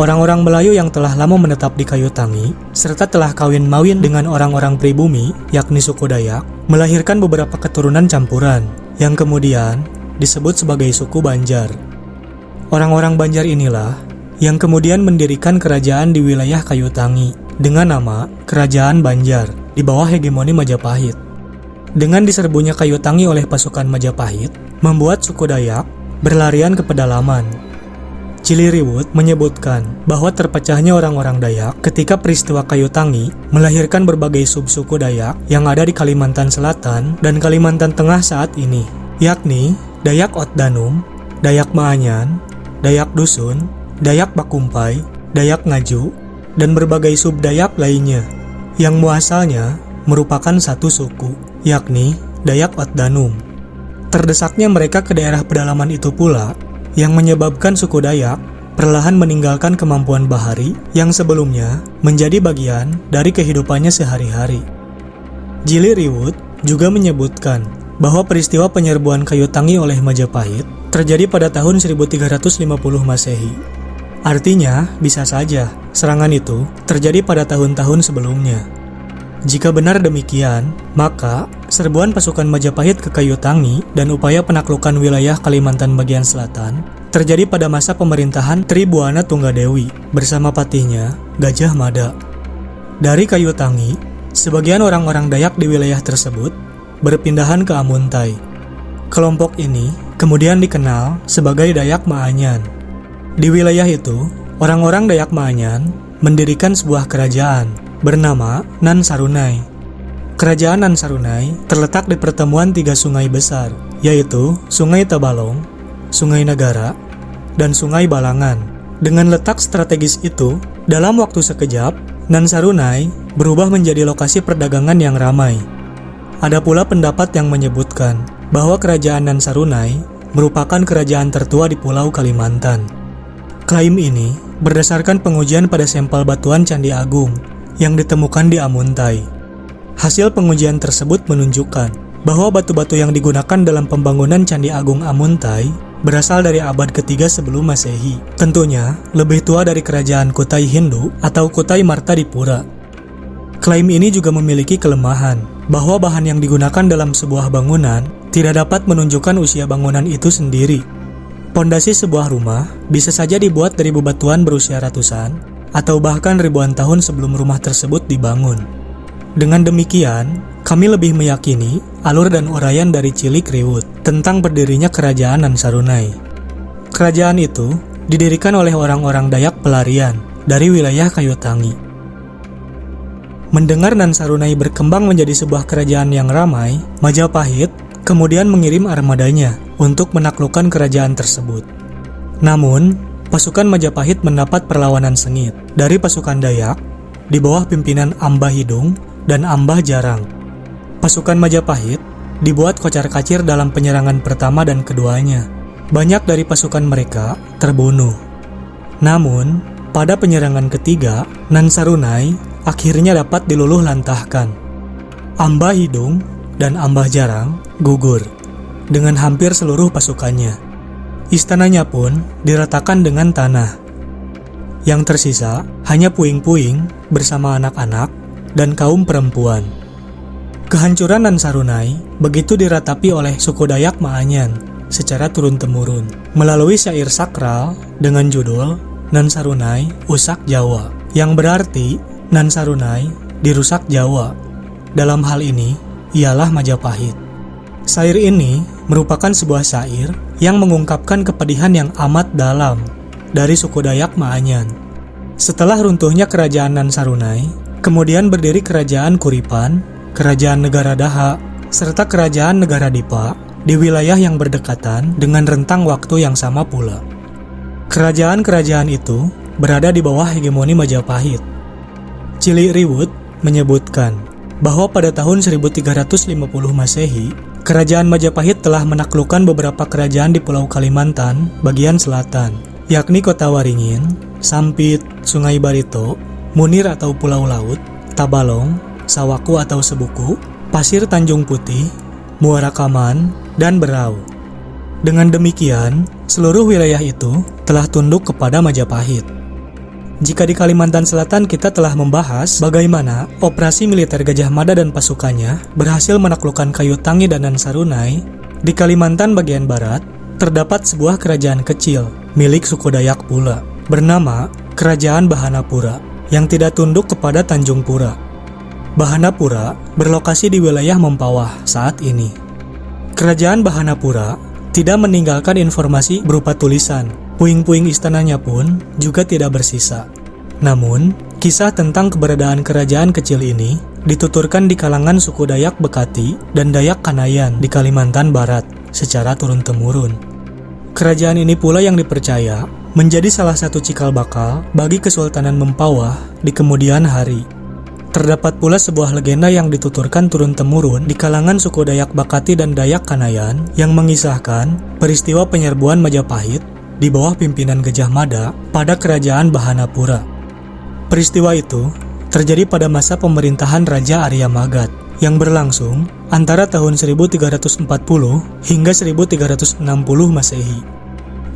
Orang-orang Melayu yang telah lama menetap di Kayutangi, serta telah kawin-mawin dengan orang-orang pribumi, yakni suku Dayak, melahirkan beberapa keturunan campuran, yang kemudian disebut sebagai suku Banjar. Orang-orang Banjar inilah yang kemudian mendirikan kerajaan di wilayah Kayutangi dengan nama Kerajaan Banjar di bawah hegemoni Majapahit. Dengan diserbunya Kayutangi oleh pasukan Majapahit, membuat suku Dayak berlarian ke pedalaman. Ciliriwut menyebutkan bahwa terpecahnya orang-orang Dayak ketika peristiwa Kayutangi melahirkan berbagai subsuku Dayak yang ada di Kalimantan Selatan dan Kalimantan Tengah saat ini, yakni Dayak Otdanum, Dayak Maanyan, Dayak Dusun, Dayak Bakumpai, Dayak Ngaju, dan berbagai sub-Dayak lainnya, yang muasalnya merupakan satu suku, yakni Dayak Otdanum. Terdesaknya mereka ke daerah pedalaman itu pula yang menyebabkan suku Dayak perlahan meninggalkan kemampuan bahari yang sebelumnya menjadi bagian dari kehidupannya sehari-hari. Ciliriwut juga menyebutkan bahwa peristiwa penyerbuan Kayutangi oleh Majapahit terjadi pada tahun 1350 Masehi. Artinya, bisa saja serangan itu terjadi pada tahun-tahun sebelumnya. Jika benar demikian, maka serbuan pasukan Majapahit ke Kayutangi dan upaya penaklukan wilayah Kalimantan bagian selatan terjadi pada masa pemerintahan Tribuana Tunggadewi bersama patihnya Gajah Mada. Dari Kayutangi, sebagian orang-orang Dayak di wilayah tersebut berpindahan ke Amuntai. Kelompok ini kemudian dikenal sebagai Dayak Maanyan. Di wilayah itu, orang-orang Dayak Maanyan mendirikan sebuah kerajaan bernama Nan Sarunai. Kerajaan Nan Sarunai terletak di pertemuan tiga sungai besar, yaitu Sungai Tabalong, Sungai Negara, dan Sungai Balangan. Dengan letak strategis itu, dalam waktu sekejap, Nan Sarunai berubah menjadi lokasi perdagangan yang ramai. Ada pula pendapat yang menyebutkan bahwa kerajaan Nan Sarunai merupakan kerajaan tertua di Pulau Kalimantan. Klaim ini berdasarkan pengujian pada sampel batuan Candi Agung yang ditemukan di Amuntai. Hasil pengujian tersebut menunjukkan bahwa batu-batu yang digunakan dalam pembangunan Candi Agung Amuntai berasal dari abad ketiga sebelum Masehi. Tentunya lebih tua dari kerajaan Kutai Hindu atau Kutai Martadipura. Klaim ini juga memiliki kelemahan bahwa bahan yang digunakan dalam sebuah bangunan tidak dapat menunjukkan usia bangunan itu sendiri. Pondasi sebuah rumah bisa saja dibuat dari bebatuan berusia ratusan atau bahkan ribuan tahun sebelum rumah tersebut dibangun. Dengan demikian, kami lebih meyakini alur dan uraian dari Ciliriwut tentang berdirinya kerajaan Nan Sarunai. Kerajaan itu didirikan oleh orang-orang Dayak pelarian dari wilayah Kayutangi. Mendengar Nan Sarunai berkembang menjadi sebuah kerajaan yang ramai, Majapahit kemudian mengirim armadanya untuk menaklukkan kerajaan tersebut. Namun, pasukan Majapahit mendapat perlawanan sengit dari pasukan Dayak di bawah pimpinan Ambah Hidung dan Ambah Jarang. Pasukan Majapahit dibuat kocar-kacir dalam penyerangan pertama dan keduanya. Banyak dari pasukan mereka terbunuh. Namun, pada penyerangan ketiga, Nan Sarunai akhirnya dapat diluluh lantahkan. Ambah Hidung dan Ambah Jarang gugur dengan hampir seluruh pasukannya. Istananya pun diratakan dengan tanah. Yang tersisa hanya puing-puing bersama anak-anak dan kaum perempuan. Kehancuran Nan Sarunai begitu diratapi oleh suku Dayak Maanyan secara turun-temurun melalui syair sakral dengan judul Nan Sarunai Usak Jawa, yang berarti Nan Sarunai dirusak Jawa. Dalam hal ini ialah Majapahit. Syair ini merupakan sebuah syair yang mengungkapkan kepedihan yang amat dalam dari suku Dayak Maanyan. Setelah runtuhnya kerajaan Nan Sarunai, kemudian berdiri kerajaan Kuripan, kerajaan Negara Daha, serta kerajaan Negara Dipa di wilayah yang berdekatan dengan rentang waktu yang sama pula. Kerajaan-kerajaan itu berada di bawah hegemoni Majapahit. Ciliriwut menyebutkan bahwa pada tahun 1350 Masehi, kerajaan Majapahit telah menaklukkan beberapa kerajaan di Pulau Kalimantan bagian selatan, yakni Kota Waringin, Sampit, Sungai Barito, Munir atau Pulau Laut, Tabalong, Sawaku atau Sebuku, Pasir Tanjung Putih, Muara Kaman, dan Berau. Dengan demikian, seluruh wilayah itu telah tunduk kepada Majapahit. Jika di Kalimantan Selatan kita telah membahas bagaimana operasi militer Gajah Mada dan pasukannya berhasil menaklukkan Kayu Tangi dan Nansarunai, di Kalimantan bagian barat terdapat sebuah kerajaan kecil milik suku Dayak pula, bernama Kerajaan Bahanapura, yang tidak tunduk kepada Tanjung Pura. Bahanapura berlokasi di wilayah Mempawah saat ini. Kerajaan Bahanapura tidak meninggalkan informasi berupa tulisan, puing-puing istananya pun juga tidak bersisa. Namun, kisah tentang keberadaan kerajaan kecil ini dituturkan di kalangan suku Dayak Bekati dan Dayak Kanayan di Kalimantan Barat secara turun-temurun. Kerajaan ini pula yang dipercaya menjadi salah satu cikal bakal bagi Kesultanan Mempawah di kemudian hari. Terdapat pula sebuah legenda yang dituturkan turun-temurun di kalangan suku Dayak Bekati dan Dayak Kanayan yang mengisahkan peristiwa penyerbuan Majapahit di bawah pimpinan Gajah Mada pada Kerajaan Bahanapura. Peristiwa itu terjadi pada masa pemerintahan Raja Arya Magat yang berlangsung antara tahun 1340 hingga 1360 Masehi.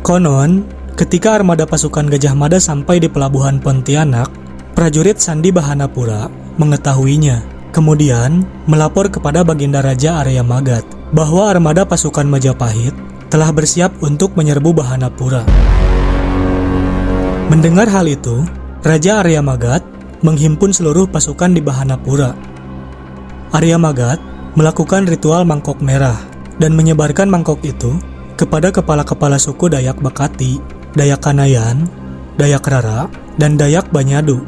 Konon, ketika armada pasukan Gajah Mada sampai di pelabuhan Pontianak, prajurit Sandi Bahanapura mengetahuinya, kemudian melapor kepada Baginda Raja Arya Magat bahwa armada pasukan Majapahit telah bersiap untuk menyerbu Bahanapura. Mendengar hal itu, Raja Arya Magat menghimpun seluruh pasukan di Bahanapura. Arya Magat melakukan ritual mangkok merah dan menyebarkan mangkok itu kepada kepala-kepala suku Dayak Bekati, Dayak Kanayan, Dayak Rara, dan Dayak Banyadu.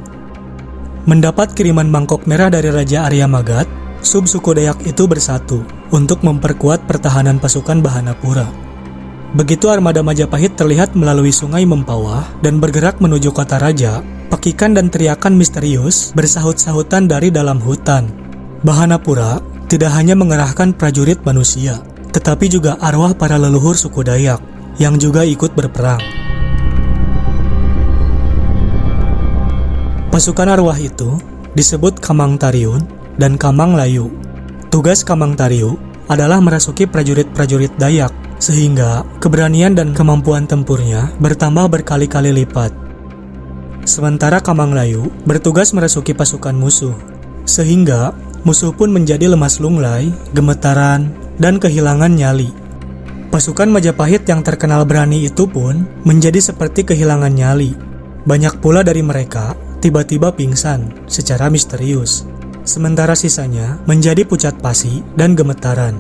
Mendapat kiriman mangkok merah dari Raja Arya Magat, sub-suku Dayak itu bersatu untuk memperkuat pertahanan pasukan Bahanapura. Begitu armada Majapahit terlihat melalui sungai Mempawah dan bergerak menuju kota raja, pekikan dan teriakan misterius bersahut-sahutan dari dalam hutan. Bahanapura tidak hanya mengerahkan prajurit manusia, tetapi juga arwah para leluhur suku Dayak yang juga ikut berperang. Pasukan arwah itu disebut Kamang Tariun dan Kamang Layu. Tugas Kamang Tariu adalah merasuki prajurit-prajurit Dayak, sehingga keberanian dan kemampuan tempurnya bertambah berkali-kali lipat. Sementara Kamang Layu bertugas merasuki pasukan musuh, sehingga musuh pun menjadi lemas lunglai, gemetaran, dan kehilangan nyali. Pasukan Majapahit yang terkenal berani itu pun menjadi seperti kehilangan nyali. Banyak pula dari mereka tiba-tiba pingsan secara misterius, sementara sisanya menjadi pucat pasi dan gemetaran.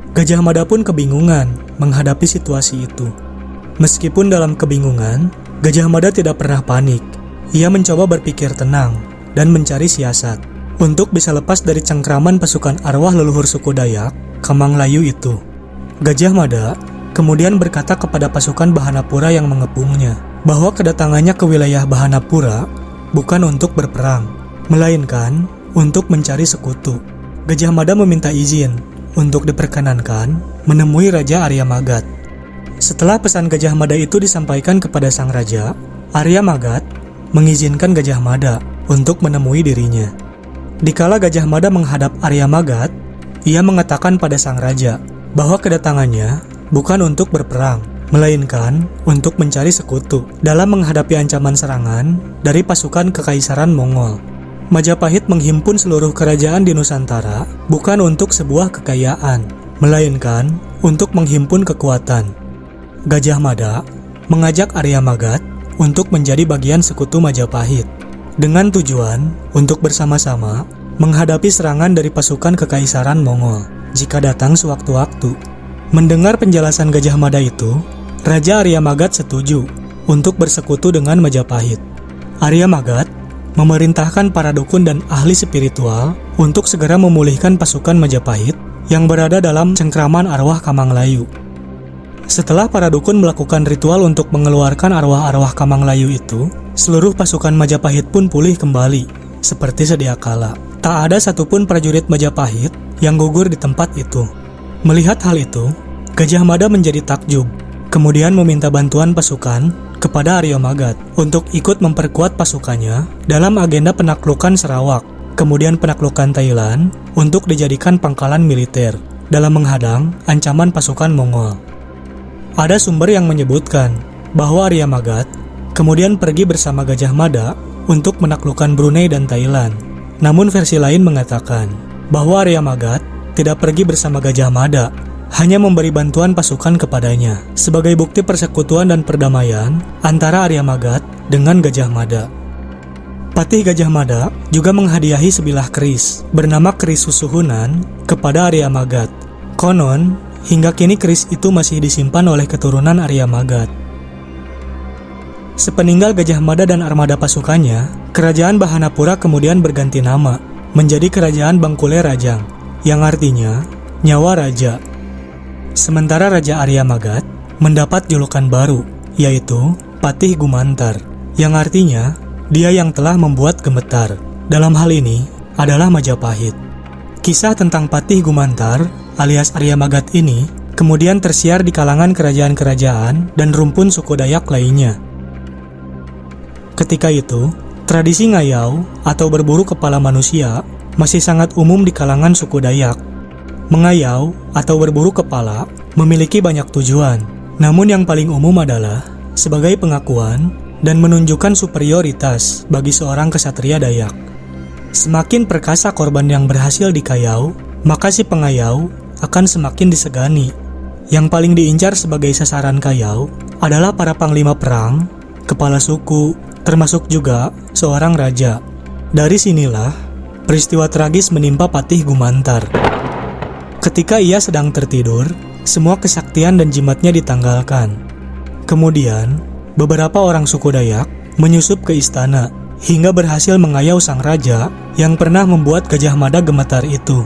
Gajah Mada pun kebingungan menghadapi situasi itu. Meskipun dalam kebingungan, Gajah Mada tidak pernah panik. Ia mencoba berpikir tenang dan mencari siasat untuk bisa lepas dari cengkraman pasukan arwah leluhur suku Dayak, Kamang Layu itu. Gajah Mada kemudian berkata kepada pasukan Bahanapura yang mengepungnya bahwa kedatangannya ke wilayah Bahanapura bukan untuk berperang, melainkan untuk mencari sekutu. Gajah Mada meminta izin untuk diperkenankan menemui Raja Arya Magat. Setelah pesan Gajah Mada itu disampaikan kepada sang raja, Arya Magat mengizinkan Gajah Mada untuk menemui dirinya. Dikala Gajah Mada menghadap Arya Magat, ia mengatakan pada sang raja bahwa kedatangannya bukan untuk berperang, melainkan untuk mencari sekutu dalam menghadapi ancaman serangan dari pasukan Kekaisaran Mongol. Majapahit menghimpun seluruh kerajaan di Nusantara bukan untuk sebuah kekayaan, melainkan untuk menghimpun kekuatan. Gajah Mada mengajak Arya Magat untuk menjadi bagian sekutu Majapahit, dengan tujuan untuk bersama-sama menghadapi serangan dari pasukan Kekaisaran Mongol jika datang sewaktu-waktu. Mendengar penjelasan Gajah Mada itu, Raja Arya Magat setuju untuk bersekutu dengan Majapahit. Arya Magat memerintahkan para dukun dan ahli spiritual untuk segera memulihkan pasukan Majapahit yang berada dalam cengkraman arwah Kamang Layu. Setelah para dukun melakukan ritual untuk mengeluarkan arwah-arwah Kamang Layu itu, seluruh pasukan Majapahit pun pulih kembali seperti sedia kala. Tak ada satupun prajurit Majapahit yang gugur di tempat itu. Melihat hal itu, Gajah Mada menjadi takjub, kemudian meminta bantuan pasukan kepada Arya Magat untuk ikut memperkuat pasukannya dalam agenda penaklukan Sarawak, kemudian penaklukan Thailand untuk dijadikan pangkalan militer dalam menghadang ancaman pasukan Mongol. Ada sumber yang menyebutkan bahwa Arya Magat kemudian pergi bersama Gajah Mada untuk menaklukkan Brunei dan Thailand. Namun versi lain mengatakan bahwa Arya Magat tidak pergi bersama Gajah Mada, hanya memberi bantuan pasukan kepadanya sebagai bukti persekutuan dan perdamaian antara Arya Magat dengan Gajah Mada. Patih Gajah Mada juga menghadiahi sebilah keris bernama keris Susuhunan kepada Arya Magat. Konon, hingga kini keris itu masih disimpan oleh keturunan Arya Magat. Sepeninggal Gajah Mada dan armada pasukannya, kerajaan Bahanapura kemudian berganti nama menjadi Kerajaan Bangkule Rajang, yang artinya nyawa raja. Sementara Raja Arya Magat mendapat julukan baru, yaitu Patih Gumantar, yang artinya dia yang telah membuat gemetar. Dalam hal ini adalah Majapahit. Kisah tentang Patih Gumantar alias Arya Magat ini kemudian tersiar di kalangan kerajaan-kerajaan dan rumpun suku Dayak lainnya. Ketika itu, tradisi ngayau atau berburu kepala manusia masih sangat umum di kalangan suku Dayak. Mengayau atau berburu kepala memiliki banyak tujuan, namun yang paling umum adalah sebagai pengakuan dan menunjukkan superioritas bagi seorang kesatria Dayak. Semakin perkasa korban yang berhasil dikayau, maka si pengayau akan semakin disegani. Yang paling diincar sebagai sasaran kayau adalah para panglima perang, kepala suku, termasuk juga seorang raja. Dari sinilah peristiwa tragis menimpa Patih Gumantar. Ketika ia sedang tertidur, semua kesaktian dan jimatnya ditanggalkan. Kemudian, beberapa orang suku Dayak menyusup ke istana hingga berhasil mengayau sang raja yang pernah membuat Gajah Mada gemetar itu.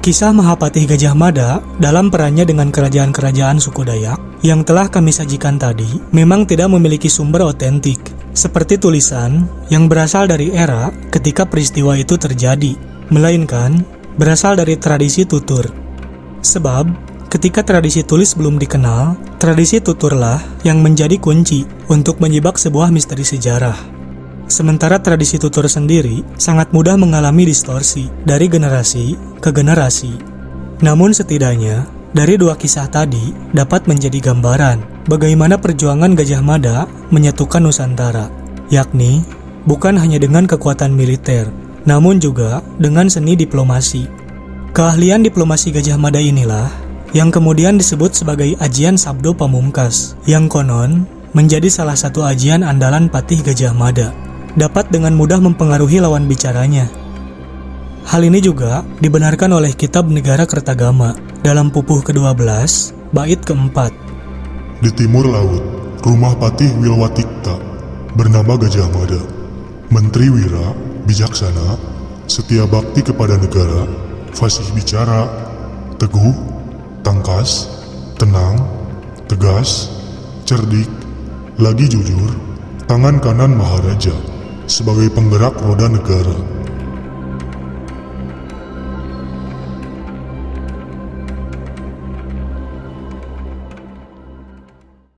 Kisah Mahapatih Gajah Mada dalam perannya dengan kerajaan-kerajaan suku Dayak yang telah kami sajikan tadi memang tidak memiliki sumber otentik, seperti tulisan yang berasal dari era ketika peristiwa itu terjadi, melainkan berasal dari tradisi tutur. Sebab, ketika tradisi tulis belum dikenal, tradisi tuturlah yang menjadi kunci untuk menyibak sebuah misteri sejarah. Sementara tradisi tutur sendiri sangat mudah mengalami distorsi dari generasi ke generasi. Namun setidaknya, dari dua kisah tadi dapat menjadi gambaran bagaimana perjuangan Gajah Mada menyatukan Nusantara, yakni bukan hanya dengan kekuatan militer, namun juga dengan seni diplomasi. Keahlian diplomasi Gajah Mada inilah yang kemudian disebut sebagai ajian Sabdo Pamungkas, yang konon menjadi salah satu ajian andalan Patih Gajah Mada, dapat dengan mudah mempengaruhi lawan bicaranya. Hal ini juga dibenarkan oleh Kitab Negara Kertagama dalam pupuh ke-12, bait ke-4. Di timur laut, rumah Patih Wilwatikta bernama Gajah Mada. Menteri Wira, bijaksana, setia bakti kepada negara, fasih bicara, teguh, tangkas, tenang, tegas, cerdik, lagi jujur, tangan kanan Maharaja sebagai penggerak roda negara.